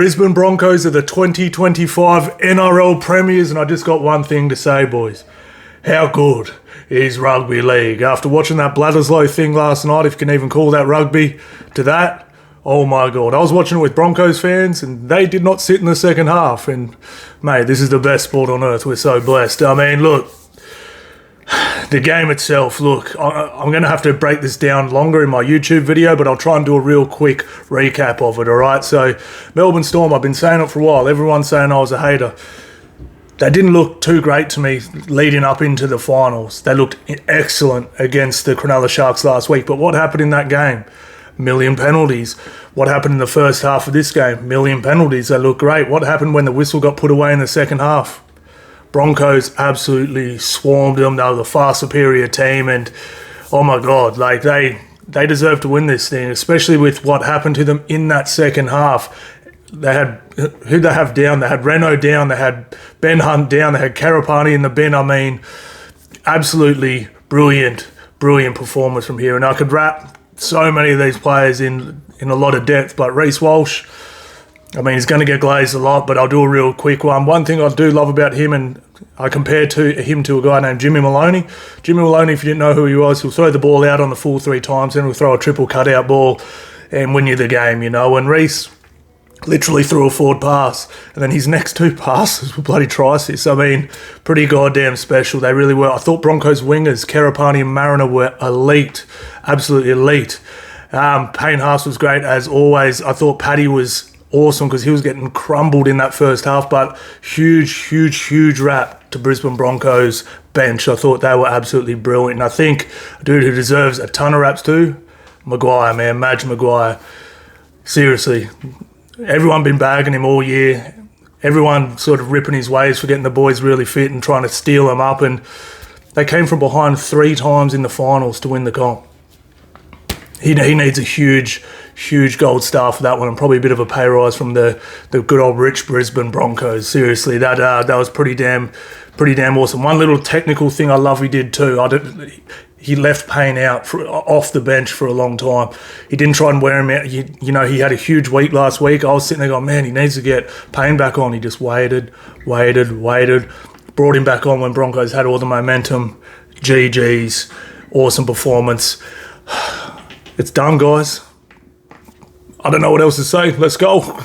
Brisbane Broncos are the 2025 NRL premiers, and I just got one thing to say, boys. How good is rugby league? After watching that Bledisloe thing last night, if you can even call that rugby, to that, oh my God. I was watching it with Broncos fans, and they did not sit in the second half. And, mate, this is the best sport on earth. We're so blessed. I mean, look, the game itself, look, I'm going to have to break this down longer in my YouTube video, but I'll try and do a real quick recap of it, all right? So, Melbourne Storm, I've been saying it for a while. Everyone's saying I was a hater. They didn't look too great to me leading up into the finals. They looked excellent against the Cronulla Sharks last week. But what happened in that game? Million penalties. What happened in the first half of this game? Million penalties. They looked great. What happened when the whistle got put away in the second half? Broncos absolutely swarmed them. They were the far superior team, and oh my God, like they deserve to win this thing, especially with what happened to them in that second half. They had, who they have down? They had Reno down, they had Ben Hunt down, they had Karapani in the bin. I mean, absolutely brilliant performance from here. And I could wrap so many of these players in a lot of depth, but Reece Walsh, I mean, he's going to get glazed a lot, but I'll do a real quick one. One thing I do love about him, and I compare him to a guy named Jimmy Maloney. Jimmy Maloney, if you didn't know who he was, he'll throw the ball out on the full 3 times, then he'll throw a triple cutout ball and win you the game, you know. And Reece literally threw a forward pass, and then his next 2 passes were bloody try-assists. I mean, pretty goddamn special. They really were. I thought Broncos wingers, Karapani and Mariner, were elite, absolutely elite. Payne Haas was great as always. I thought Paddy was awesome because he was getting crumbled in that first half, but huge rap to Brisbane Broncos bench. I thought they were absolutely brilliant. And I think a dude who deserves a ton of raps too, Maguire, man, Madge Maguire. Seriously, everyone been bagging him all year. Everyone sort of ripping his ways for getting the boys really fit and trying to steal them up. And they came from behind 3 times in the finals to win the comp. He needs a huge gold star for that one, and probably a bit of a pay rise from the good old rich Brisbane Broncos. Seriously, that was pretty damn awesome. One little technical thing I love he did too. He left Payne out off the bench for a long time. He didn't try and wear him out. You know, he had a huge week last week. I was sitting there going, man, he needs to get Payne back on. He just waited, brought him back on when Broncos had all the momentum. GG's, awesome performance. It's done, guys. I don't know what else to say. Let's go.